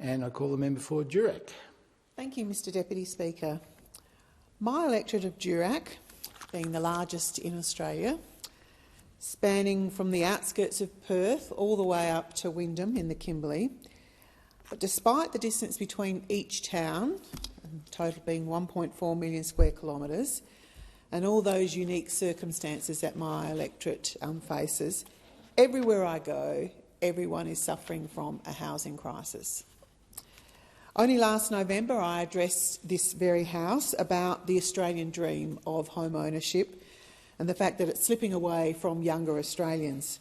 And I call the member for Durack. Thank you, Mr Deputy Speaker. My electorate of Durack, being the largest in Australia, spanning from the outskirts of Perth all the way up to Wyndham in the Kimberley, but despite the distance between each town, total being 1.4 million square kilometres, and all those unique circumstances that my electorate faces, everywhere I go, everyone is suffering from a housing crisis. Only last November I addressed this very House about the Australian dream of home ownership and the fact that it's slipping away from younger Australians,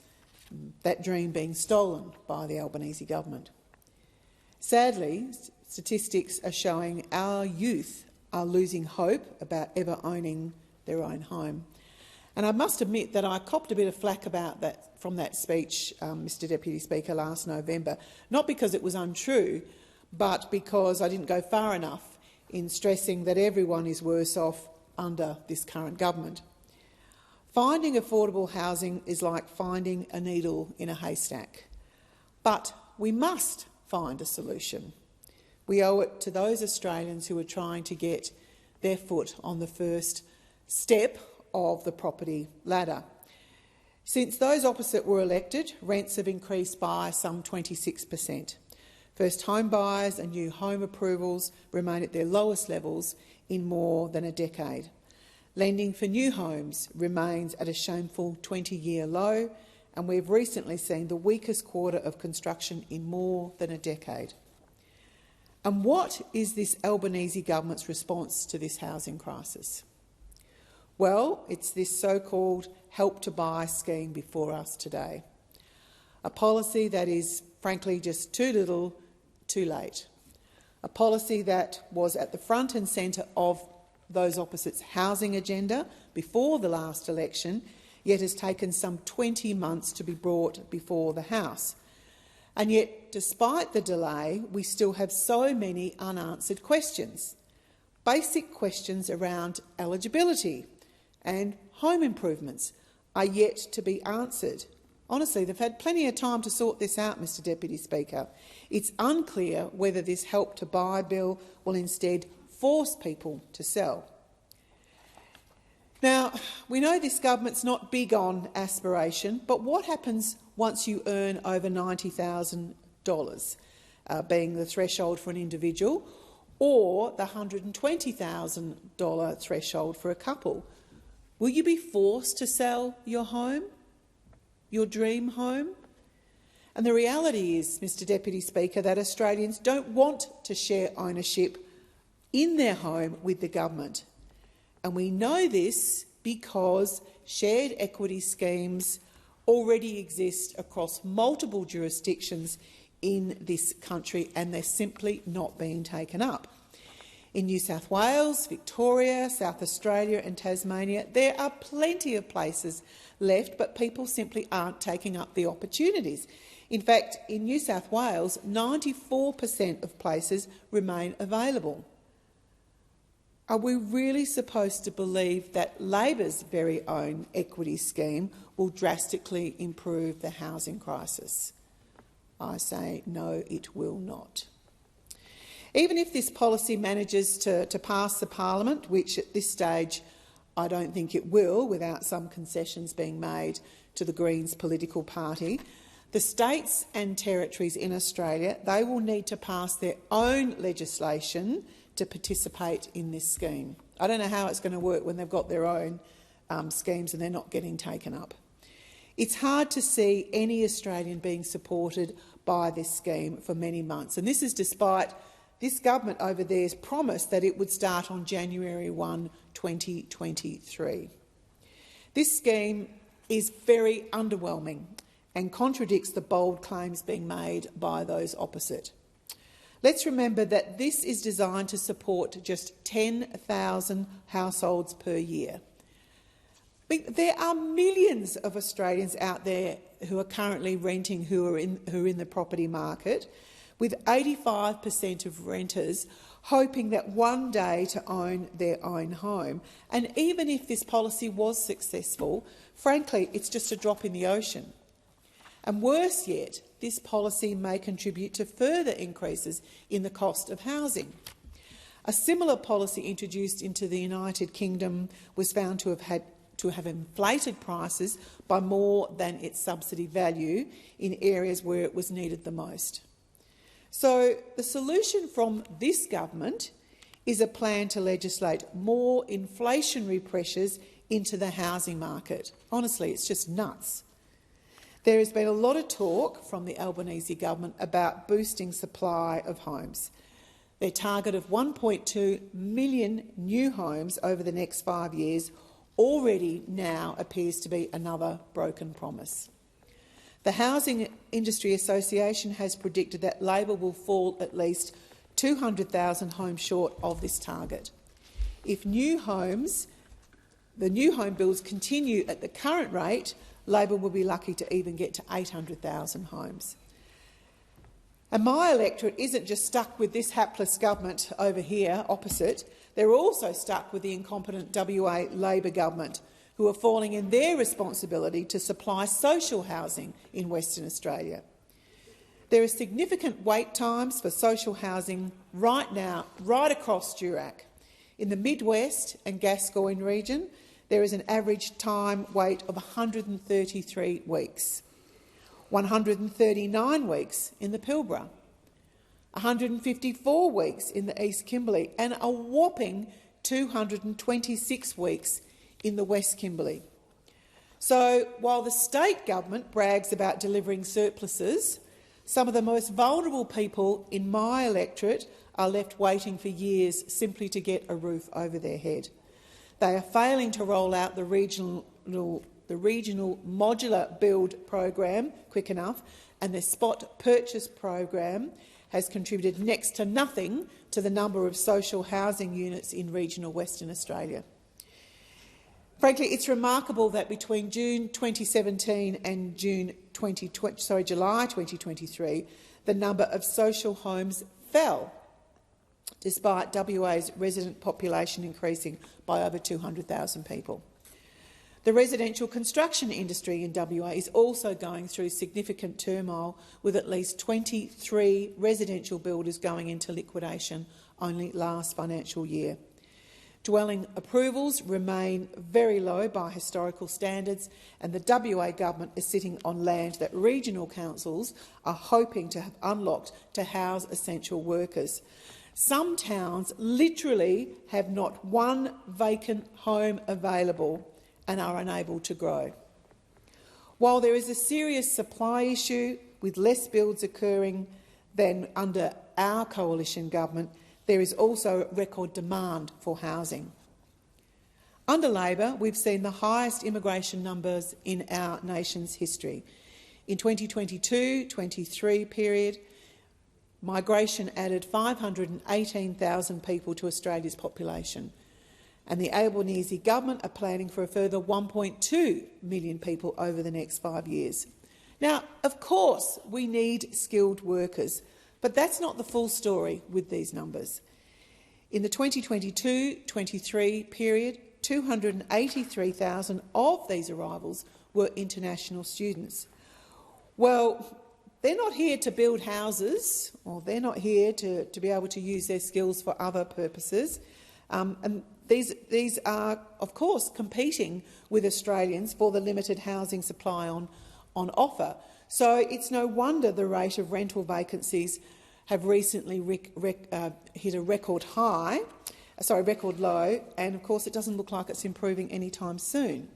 that dream being stolen by the Albanese government. Sadly, statistics are showing our youth are losing hope about ever owning their own home. And I must admit that I copped a bit of flack about that from that speech, Mr Deputy Speaker, last November, not because it was untrue, but because I didn't go far enough in stressing that everyone is worse off under this current government. Finding affordable housing is like finding a needle in a haystack. But we must find a solution. We owe it to those Australians who are trying to get their foot on the first step of the property ladder. Since those opposite were elected, rents have increased by some 26%. First home buyers and new home approvals remain at their lowest levels in more than a decade. Lending for new homes remains at a shameful 20-year low, and we've recently seen the weakest quarter of construction in more than a decade. And what is this Albanese government's response to this housing crisis? Well, it's this so-called Help to Buy scheme before us today, a policy that is, frankly, just too little, too late. A policy that was at the front and centre of those opposites' housing agenda before the last election, yet has taken some 20 months to be brought before the House. And yet, despite the delay, we still have so many unanswered questions. Basic questions around eligibility and home improvements are yet to be answered. Honestly, they've had plenty of time to sort this out, Mr Deputy Speaker. It's unclear whether this Help to Buy bill will instead force people to sell. Now, we know this government's not big on aspiration, but what happens once you earn over $90,000, being the threshold for an individual, or the $120,000 threshold for a couple? Will you be forced to sell your home? Your dream home? And the reality is, Mr Deputy Speaker, that Australians don't want to share ownership in their home with the government. And we know this because shared equity schemes already exist across multiple jurisdictions in this country, and they're simply not being taken up. In New South Wales, Victoria, South Australia and Tasmania, there are plenty of places left, but people simply aren't taking up the opportunities. In fact, in New South Wales, 94% of places remain available. Are we really supposed to believe that Labor's very own equity scheme will drastically improve the housing crisis? I say no, it will not. Even if this policy manages to pass the parliament, which at this stage I don't think it will without some concessions being made to the Greens political party, the states and territories in Australia, they will need to pass their own legislation to participate in this scheme. I don't know how it's going to work when they've got their own schemes and they're not getting taken up. It's hard to see any Australian being supported by this scheme for many months, and this is despite this government over there's promise that it would start on January 1, 2023. This scheme is very underwhelming and contradicts the bold claims being made by those opposite. Let's remember that this is designed to support just 10,000 households per year. There are millions of Australians out there who are currently renting who are in the property market, with 85% of renters hoping that one day to own their own home. And even if this policy was successful, frankly, it's just a drop in the ocean. And worse yet, this policy may contribute to further increases in the cost of housing. A similar policy introduced into the United Kingdom was found to have inflated prices by more than its subsidy value in areas where it was needed the most. So the solution from this government is a plan to legislate more inflationary pressures into the housing market. Honestly, it's just nuts. There has been a lot of talk from the Albanese government about boosting supply of homes. Their target of 1.2 million new homes over the next 5 years already now appears to be another broken promise. The Housing Industry Association has predicted that Labor will fall at least 200,000 homes short of this target. If the new home builds continue at the current rate, Labor will be lucky to even get to 800,000 homes. And my electorate isn't just stuck with this hapless government over here opposite, they're also stuck with the incompetent WA Labor Government, who are falling in their responsibility to supply social housing in Western Australia. There are significant wait times for social housing right now, right across Durack. In the Midwest and Gascoyne region, there is an average time wait of 133 weeks, 139 weeks in the Pilbara, 154 weeks in the East Kimberley, and a whopping 226 weeks in the West Kimberley. So while the state government brags about delivering surpluses, some of the most vulnerable people in my electorate are left waiting for years simply to get a roof over their head. They are failing to roll out the regional modular build program quick enough, and the spot purchase program has contributed next to nothing to the number of social housing units in regional Western Australia. Frankly, it's remarkable that between June 2017 and July 2023, the number of social homes fell, despite WA's resident population increasing by over 200,000 people. The residential construction industry in WA is also going through significant turmoil, with at least 23 residential builders going into liquidation only last financial year. Dwelling approvals remain very low by historical standards, and the WA government is sitting on land that regional councils are hoping to have unlocked to house essential workers. Some towns literally have not one vacant home available and are unable to grow. While there is a serious supply issue, with less builds occurring than under our coalition government, there is also record demand for housing. Under Labor, we've seen the highest immigration numbers in our nation's history. In 2022-23 period, migration added 518,000 people to Australia's population, and the Albanese government are planning for a further 1.2 million people over the next 5 years. Now, of course, we need skilled workers, but that's not the full story with these numbers. In the 2022-23 period, 283,000 of these arrivals were international students. Well, they're not here to build houses, or they're not here to be able to use their skills for other purposes. And these are, of course, competing with Australians for the limited housing supply on offer. So it's no wonder the rate of rental vacancies have recently hit a record low, and of course it doesn't look like it's improving anytime soon.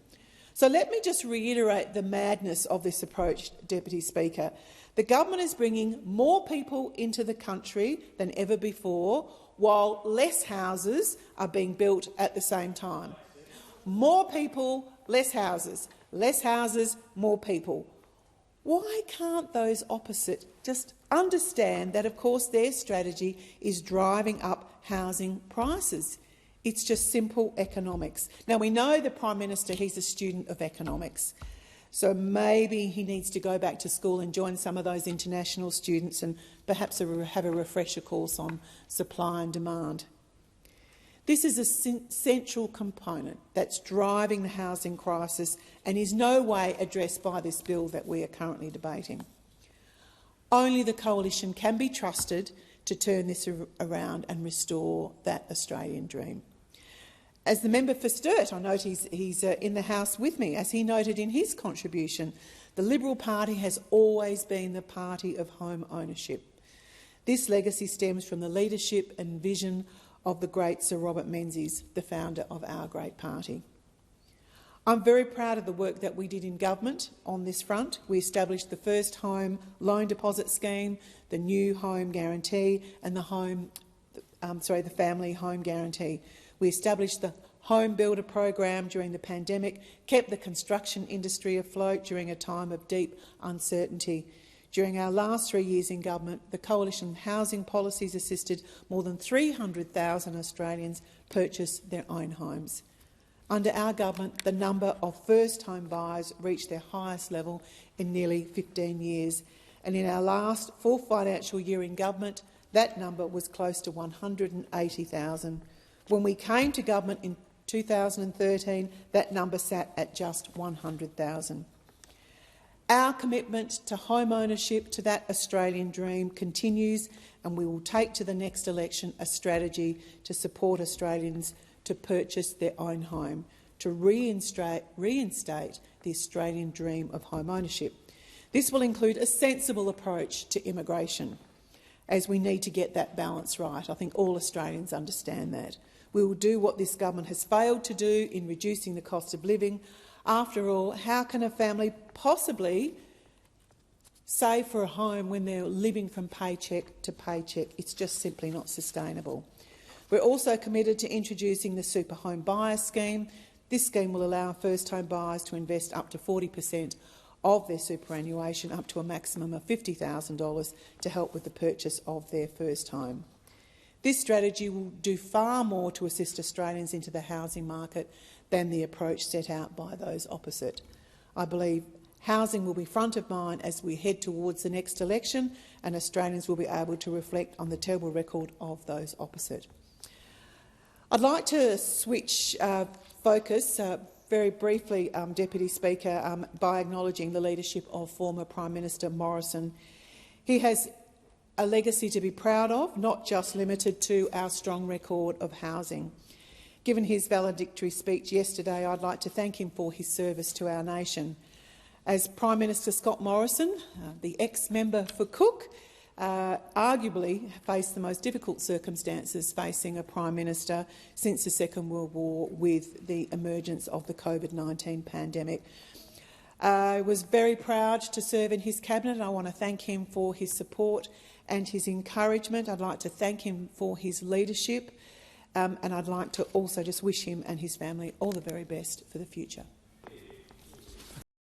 So let me just reiterate the madness of this approach, Deputy Speaker. The government is bringing more people into the country than ever before, while less houses are being built at the same time. More people, less houses, more people. Why can't those opposite just understand that, of course, their strategy is driving up housing prices? It's just simple economics. Now, we know the Prime Minister, he's a student of economics, so maybe he needs to go back to school and join some of those international students and perhaps have a refresher course on supply and demand. This is a central component that's driving the housing crisis and is no way addressed by this bill that we are currently debating. Only the Coalition can be trusted to turn this around and restore that Australian dream. As the member for Sturt, I note he's in the House with me, as he noted in his contribution, the Liberal Party has always been the party of home ownership. This legacy stems from the leadership and vision of the great Sir Robert Menzies, the founder of our great party. I'm very proud of the work that we did in government on this front. We established the first home loan deposit scheme, the new home guarantee and the family home guarantee. We established the home builder program during the pandemic, kept the construction industry afloat during a time of deep uncertainty. During our last 3 years in government, the Coalition housing policies assisted more than 300,000 Australians purchase their own homes. Under our government, the number of first-home buyers reached their highest level in nearly 15 years, and in our last full financial year in government, that number was close to 180,000. When we came to government in 2013, that number sat at just 100,000. Our commitment to home ownership, to that Australian dream, continues, and we will take to the next election a strategy to support Australians to purchase their own home, to reinstate the Australian dream of home ownership. This will include a sensible approach to immigration, as we need to get that balance right. I think all Australians understand that. We will do what this government has failed to do in reducing the cost of living. After all, how can a family possibly save for a home when they're living from paycheck to paycheck? It's just simply not sustainable. We're also committed to introducing the Super Home Buyer Scheme. This scheme will allow first-home buyers to invest up to 40% of their superannuation, up to a maximum of $50,000, to help with the purchase of their first home. This strategy will do far more to assist Australians into the housing market than the approach set out by those opposite. I believe housing will be front of mind as we head towards the next election, and Australians will be able to reflect on the terrible record of those opposite. I'd like to switch focus very briefly, Deputy Speaker, by acknowledging the leadership of former Prime Minister Morrison. He has a legacy to be proud of, not just limited to our strong record of housing. Given his valedictory speech yesterday, I'd like to thank him for his service to our nation. As Prime Minister Scott Morrison, the ex-member for Cook, arguably faced the most difficult circumstances facing a Prime Minister since the Second World War, with the emergence of the COVID-19 pandemic. I was very proud to serve in his cabinet, and I want to thank him for his support and his encouragement. I'd like to thank him for his leadership, and I'd like to also just wish him and his family all the very best for the future.